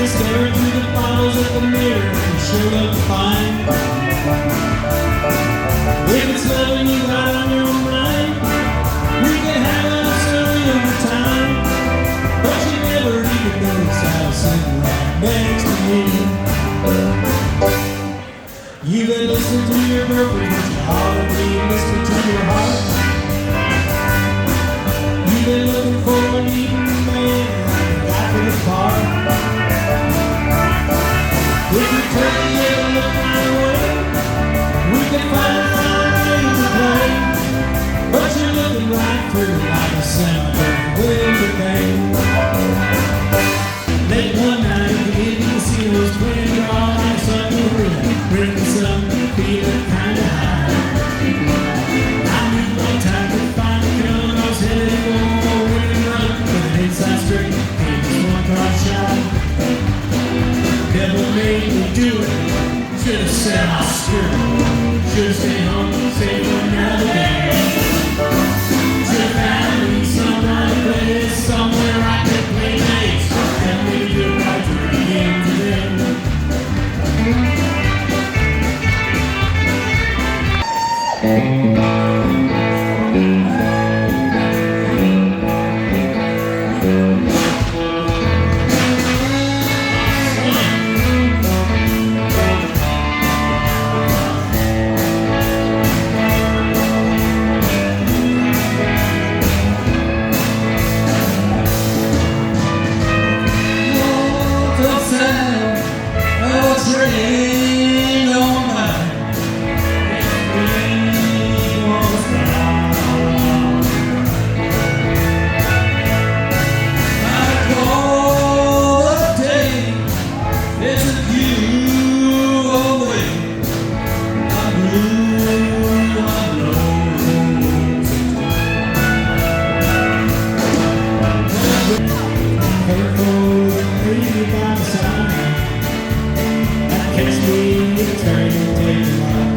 Staring through the bottles of the mirror, you sure look fine. If it's loving you got on your mind, we can have us early over time. But you never even notice I was sitting right next to me. You've been listening to your girlfriend, but you hardly listening to your heart. You've been looking for an eating man, got to the bar. If you turn a little look my way, we can find a way to play. But you're looking right through like a cemetery window pane. Late one night, the Indian Seals playing all night on the room, bringing some feeling kinda high. I knew one time to find a gun, I was headed for a winning run with an inside straight, ain't just one car shot. Never made me do it. Should've said I'll screw it. Should've stayed home and saved for another day. Should've found me some other place, somewhere I could play nice. Tell me to do right to the game today. Catch me, turn and take a